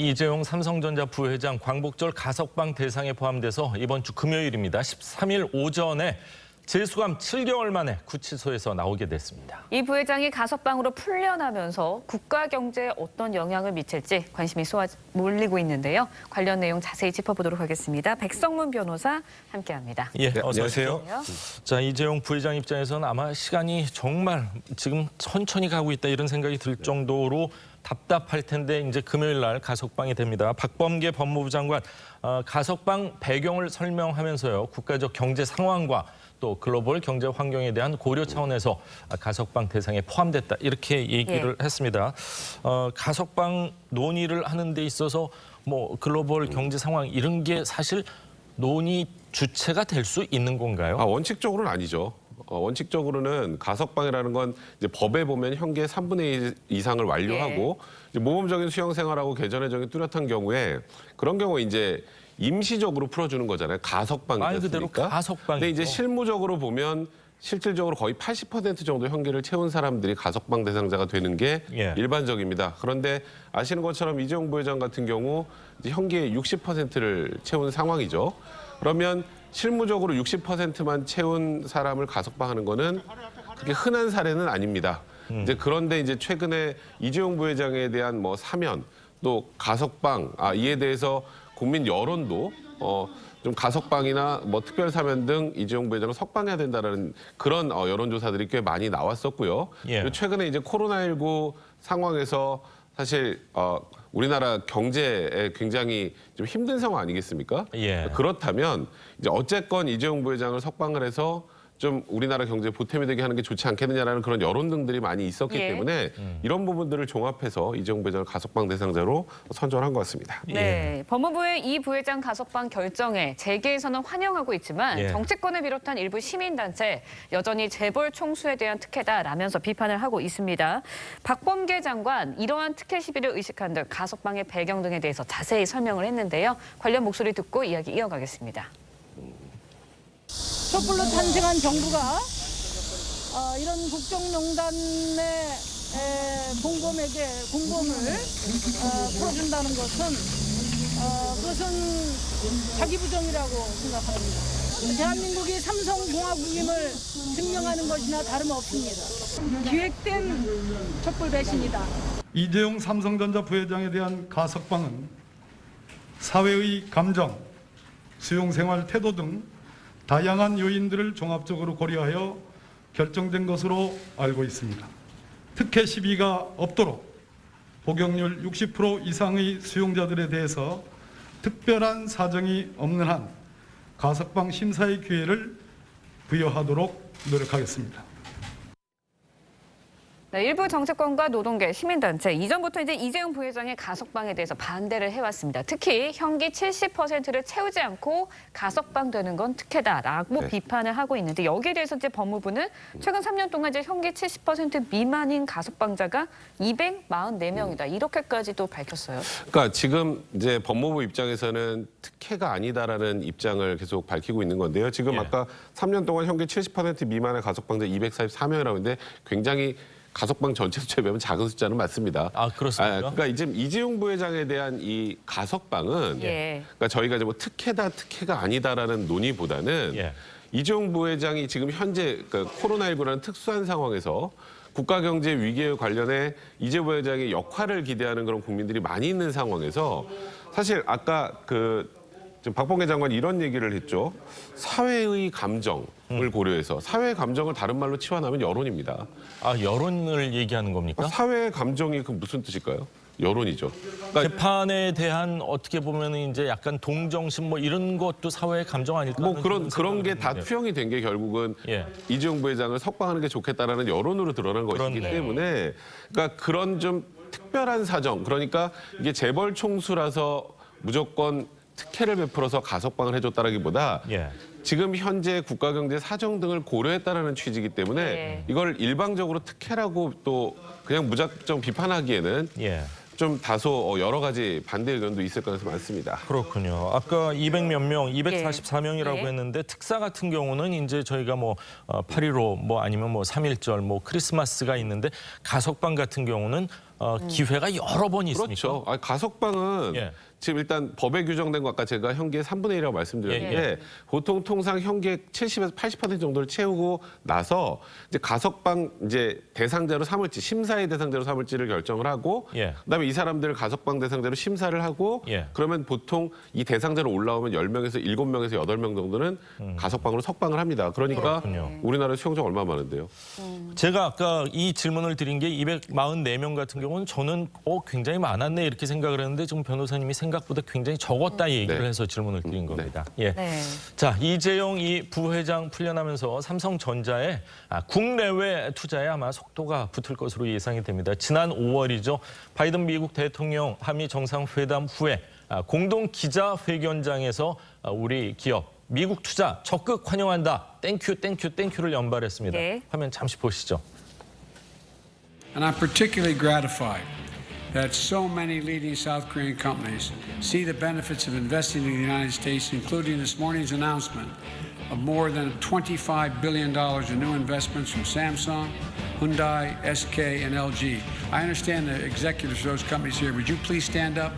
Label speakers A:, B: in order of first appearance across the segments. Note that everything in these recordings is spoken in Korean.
A: 이재용 삼성전자 부회장 광복절 가석방 대상에 포함돼서 이번 주 금요일입니다. 13일 오전에 재수감 7개월 만에 구치소에서 나오게 됐습니다.
B: 이 부회장이 가석방으로 풀려나면서 국가 경제에 어떤 영향을 미칠지 관심이 몰리고 있는데요. 관련 내용 자세히 짚어보도록 하겠습니다. 백성문 변호사 함께합니다.
A: 예,
C: 네,
A: 어서
C: 안녕하세요.
A: 자, 이재용 부회장 입장에서는 아마 시간이 정말 지금 천천히 가고 있다 이런 생각이 들 정도로 답답할 텐데 이제 금요일 날 가석방이 됩니다. 박범계 법무부 장관 가석방 배경을 설명하면서요. 국가적 경제 상황과 또 글로벌 경제 환경에 대한 고려 차원에서 가석방 대상에 포함됐다 이렇게 얘기를 했습니다. 가석방 논의를 하는 데 있어서 뭐 글로벌 경제 상황 이런 게 사실 논의 주체가 될 수 있는 건가요?
C: 원칙적으로는 아니죠. 원칙적으로는 가석방이라는 건 이제 법에 보면 형기의 3분의 1 이상을 완료하고 이제 모범적인 수용 생활하고 개전의정이 뚜렷한 경우에 그런 경우에 이제 임시적으로 풀어주는 거잖아요. 가석방이
A: 말 그대로
C: 됐으니까.
A: 가석방이죠.
C: 근데 이제 실무적으로 보면 실질적으로 거의 80% 정도 형기를 채운 사람들이 가석방 대상자가 되는 게 일반적입니다. 그런데 아시는 것처럼 이재용 부회장 같은 경우 이제 형기의 60%를 채운 상황이죠. 그러면 실무적으로 60%만 채운 사람을 가석방하는 거는 그렇게 흔한 사례는 아닙니다. 이제 그런데 이제 최근에 이재용 부회장에 대한 뭐 사면 또 가석방 이에 대해서 국민 여론도 좀 가석방이나 뭐 특별 사면 등 이재용 부회장을 석방해야 된다는 그런 여론조사들이 꽤 많이 나왔었고요. 그리고 최근에 이제 코로나19 상황에서 사실 우리나라 경제에 굉장히 좀 힘든 상황 아니겠습니까? 그렇다면 이제 어쨌건 이재용 부회장을 석방을 해서 좀 우리나라 경제에 보탬이 되게 하는 게 좋지 않겠느냐라는 그런 여론들이 많이 있었기 때문에 이런 부분들을 종합해서 이재용 부회장을 가석방 대상자로 선정한 것 같습니다.
B: 네, 법무부의 이 부회장 가석방 결정에 재계에서는 환영하고 있지만 정치권을 비롯한 일부 시민단체 여전히 재벌 총수에 대한 특혜다라면서 비판을 하고 있습니다. 박범계 장관 이러한 특혜 시비를 의식한 듯 가석방의 배경 등에 대해서 자세히 설명을 했는데요. 관련 목소리 듣고 이야기 이어가겠습니다.
D: 촛불로 탄생한 정부가 이런 국정농단의 공범을 풀어준다는 것은 그것은 자기 부정이라고 생각합니다. 대한민국이 삼성공화국임을 증명하는 것이나 다름없습니다. 기획된 촛불 배신이다.
E: 이재용 삼성전자 부회장에 대한 가석방은 사회의 감정, 수용생활 태도 등 다양한 요인들을 종합적으로 고려하여 결정된 것으로 알고 있습니다. 특혜 시비가 없도록 복역률 60% 이상의 수용자들에 대해서 특별한 사정이 없는 한 가석방 심사의 기회를 부여하도록 노력하겠습니다.
B: 네, 일부 정치권과 노동계, 시민단체 이전부터 이제 이재용 부회장의 가석방에 대해서 반대를 해왔습니다. 특히 형기 70%를 채우지 않고 가석방되는 건 특혜다라고 비판을 하고 있는데 여기에 대해서 이제 법무부는 최근 3년 동안 이제 형기 70% 미만인 가석방자가 244명이다 이렇게까지도 밝혔어요.
C: 그러니까 지금 이제 법무부 입장에서는 특혜가 아니다라는 입장을 계속 밝히고 있는 건데요. 지금 아까 3년 동안 형기 70% 미만의 가석방자 244명이라고 했는데 굉장히 가석방 전체 숫자에 비하면 작은 숫자는 맞습니다.
A: 그렇습니까?
C: 그러니까 이제 이재용 부회장에 대한 이 가석방은 그러니까 저희가 이제 뭐 특혜다, 특혜가 아니다라는 논의보다는 이재용 부회장이 지금 현재 그러니까 코로나19라는 특수한 상황에서 국가 경제 위기에 관련해 이재 부회장의 역할을 기대하는 그런 국민들이 많이 있는 상황에서 사실 아까 지금 박범계 장관이 이런 얘기를 했죠. 사회의 감정을 고려해서 사회의 감정을 다른 말로 치환하면 여론입니다.
A: 여론을 얘기하는 겁니까?
C: 사회의 감정이 그 무슨 뜻일까요? 여론이죠.
A: 그러니까 재판에 대한 어떻게 보면 이제 약간 동정심 뭐 이런 것도 사회의 감정 아닐까?
C: 뭐 그런 게 다 투영이 된 게 결국은 이재용 부회장을 석방하는 게 좋겠다라는 여론으로 드러난 것이기 때문에 그러니까 그런 좀 특별한 사정 그러니까 이게 재벌 총수라서 무조건 특혜를 베풀어서 가석방을 해줬다라기보다 지금 현재 국가 경제 사정 등을 고려했다라는 취지이기 때문에 이걸 일방적으로 특혜라고 또 그냥 무작정 비판하기에는 좀 다소 여러 가지 반대 의견도 있을 가능성이 많습니다.
A: 그렇군요. 아까 200몇 명, 244명이라고 했는데 특사 같은 경우는 이제 저희가 뭐 8.15 뭐 아니면 뭐 3.1절 뭐 크리스마스가 있는데 가석방 같은 경우는 기회가 여러 번 있습니까?
C: 그렇죠. 가석방은
A: 예.
C: 지금 일단 법에 규정된 거 아까 제가 현기의 3분의 1이라고 말씀드렸는데
A: 예.
C: 보통 통상 현기의 70에서 80% 정도를 채우고 나서 이제 가석방 이제 대상자로 삼을지 심사의 대상자로 삼을지를 결정을 하고
A: 예.
C: 그다음에 이 사람들을 가석방 대상자로 심사를 하고
A: 예.
C: 그러면 보통 이 대상자로 올라오면 10명에서 7명에서 8명 정도는 가석방으로 석방을 합니다. 그러니까
A: 그렇군요.
C: 우리나라 수용자가 얼마 많은데요.
A: 제가 아까 이 질문을 드린 게 244명 같은 경우는 저는 굉장히 많았네 이렇게 생각을 했는데 지금 변호사님이 생각보다 굉장히 적었다 얘기를
C: 네.
A: 해서 질문을 드린 겁니다. 예.
B: 네.
A: 자, 이재용 이 부회장 풀려나면서 삼성전자의 국내외 투자에 아마 속도가 붙을 것으로 예상이 됩니다. 지난 5월이죠. 바이든 미국 대통령 한미 정상회담 후에 공동 기자회견장에서 우리 기업 미국 투자 적극 환영한다. 땡큐 땡큐 땡큐를 연발했습니다.
B: 네.
A: 화면 잠시 보시죠.
F: And I'm particularly gratified that so many leading South Korean companies see the benefits of investing in the United States, including this morning's announcement of more than $25 billion in new investments from Samsung, Hyundai, SK, and LG. I understand the executives of those companies here. Would you please stand up?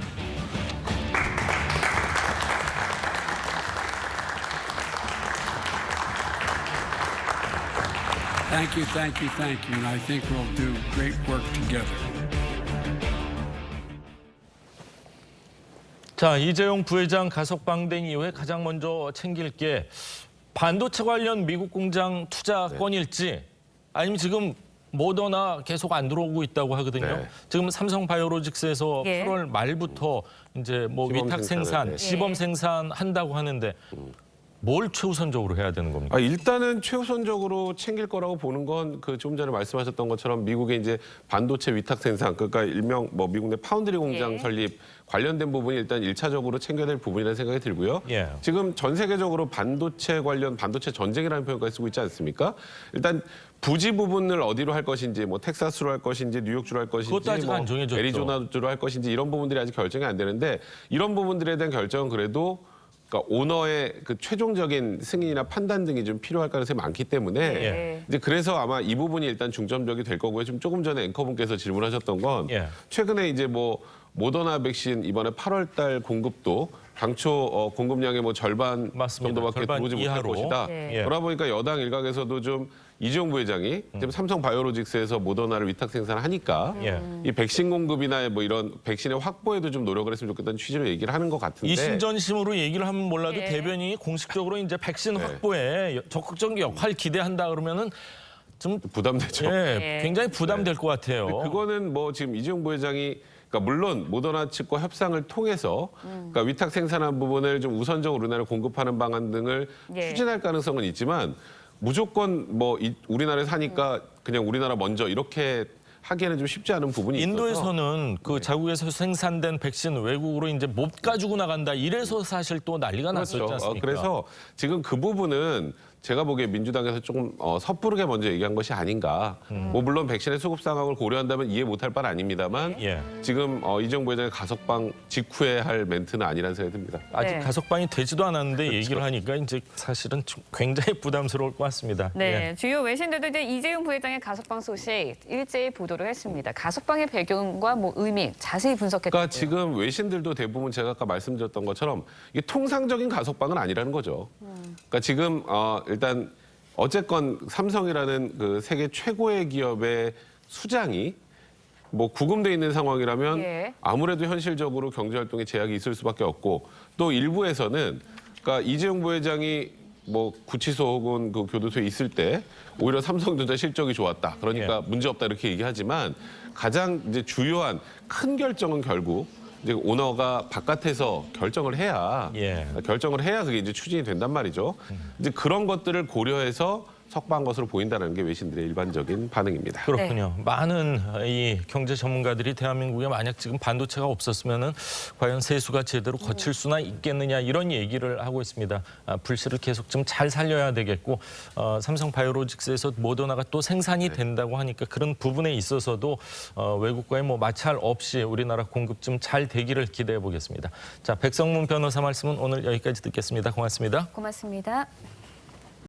F: Thank you, thank you, thank you. And I think we'll do great work together.
A: 자, 이재용 부회장 가석방된 이후에 가장 먼저 챙길 게 반도체 관련 미국 공장 투자 건일지 아니면 지금 모더나 계속 안 들어오고 있다고 하거든요.
C: 네.
A: 지금 삼성 바이오로직스에서
B: 예.
A: 8월 말부터 이제 뭐
C: 시범
A: 위탁 생산,
C: 생산을, 네.
A: 시범 생산한다고 하는데 뭘 최우선적으로 해야 되는 겁니까?
C: 일단은 최우선적으로 챙길 거라고 보는 건 그 좀 전에 말씀하셨던 것처럼 미국의 이제 반도체 위탁 생산, 그러니까 일명 뭐 미국 내 파운드리 공장
B: 예.
C: 설립 관련된 부분이 일단 1차적으로 챙겨야 될 부분이라는 생각이 들고요.
A: 예.
C: 지금 전 세계적으로 반도체 관련 반도체 전쟁이라는 표현까지 쓰고 있지 않습니까? 일단 부지 부분을 어디로 할 것인지, 뭐 텍사스로 할 것인지, 뉴욕주로 할 것인지,
A: 그것도 아직 안 정해졌죠.
C: 애리조나주로 할 것인지 이런 부분들이 아직 결정이 안 되는데 이런 부분들에 대한 결정은 그래도 그러니까 오너의 그 최종적인 승인이나 판단 등이 좀 필요할 가능성이 많기 때문에
B: 예.
C: 이제 그래서 아마 이 부분이 일단 중점적이 될 거고요. 지금 조금 전에 앵커분께서 질문하셨던 건
A: 예.
C: 최근에 이제 뭐 모더나 백신 이번에 8월달 공급도 당초 공급량의 뭐 절반
A: 맞습니다.
C: 정도밖에
A: 절반
C: 들어오지 못할
A: 이하로.
C: 것이다.
B: 예.
C: 그러다 보니까 여당 일각에서도 좀 이재용 부회장이 지금 삼성 바이오로직스에서 모더나를 위탁 생산하니까
A: 예.
C: 이 백신 공급이나 뭐 이런 백신의 확보에도 좀 노력을 했으면 좋겠다는 취지로 얘기를 하는 것 같은데
A: 이심전심으로 얘기를 하면 몰라도
B: 예.
A: 대변인이 공식적으로 이제 백신
C: 네.
A: 확보에 적극적인 역할 기대한다 그러면은 좀
C: 부담되죠.
A: 예, 굉장히 부담될 것 같아요.
C: 그거는 뭐 지금 이재용 부회장이 그러니까 물론 모더나 측과 협상을 통해서 그러니까 위탁 생산한 부분을 좀 우선적으로 우리나라에 공급하는 방안 등을
B: 예.
C: 추진할 가능성은 있지만 무조건 뭐 우리나라에서 하니까 그냥 우리나라 먼저 이렇게 하기에는 좀 쉽지 않은 부분이 있어서
A: 인도에서는 그 자국에서 생산된 백신 외국으로 이제 못 가지고 나간다. 이래서 사실 또 난리가 났었지
C: 그렇죠.
A: 않습니까?
C: 그래서 지금 그 부분은 제가 보기에 민주당에서 조금 섣부르게 먼저 얘기한 것이 아닌가. 뭐 물론 백신의 수급 상황을 고려한다면 이해 못할 바는 아닙니다만
A: 예.
C: 지금 이재용 부회장의 가석방 직후에 할 멘트는 아니라는 생각이 듭니다.
A: 아직
B: 네.
A: 가석방이 되지도 않았는데
C: 그렇죠.
A: 얘기를 하니까 이제 사실은 좀 굉장히 부담스러울 것 같습니다.
B: 네,
A: 예.
B: 주요 외신들도 이제 이재용 부회장의 가석방 소식 일제히 보도를 했습니다. 가석방의 배경과 뭐 의미 자세히 분석했고요.
C: 그러니까 지금 외신들도 대부분 제가 아까 말씀드렸던 것처럼 이게 통상적인 가석방은 아니라는 거죠. 그러니까 지금 일단 어쨌건 삼성이라는 그 세계 최고의 기업의 수장이 뭐 구금돼 있는 상황이라면
B: 예.
C: 아무래도 현실적으로 경제 활동에 제약이 있을 수밖에 없고 또 일부에서는 그러니까 이재용 부회장이 뭐 구치소 혹은 그 교도소에 있을 때 오히려 삼성전자 실적이 좋았다. 그러니까 문제 없다 이렇게 얘기하지만 가장 이제 주요한 큰 결정은 결국 이제 오너가 바깥에서 결정을 해야 그게 이제 추진이 된단 말이죠. 이제 그런 것들을 고려해서 석방한 것으로 보인다는 게 외신들의 일반적인 반응입니다.
A: 그렇군요. 많은 이 경제 전문가들이 대한민국에 만약 지금 반도체가 없었으면은 과연 세수가 제대로 거칠 수나 있겠느냐 이런 얘기를 하고 있습니다. 불씨를 계속 좀 잘 살려야 되겠고 삼성 바이오로직스에서 모더나가 또 생산이 된다고 하니까 그런 부분에 있어서도 외국과의 뭐 마찰 없이 우리나라 공급 좀 잘 되기를 기대해 보겠습니다. 자, 백성문 변호사 말씀은 오늘 여기까지 듣겠습니다. 고맙습니다.
B: 고맙습니다.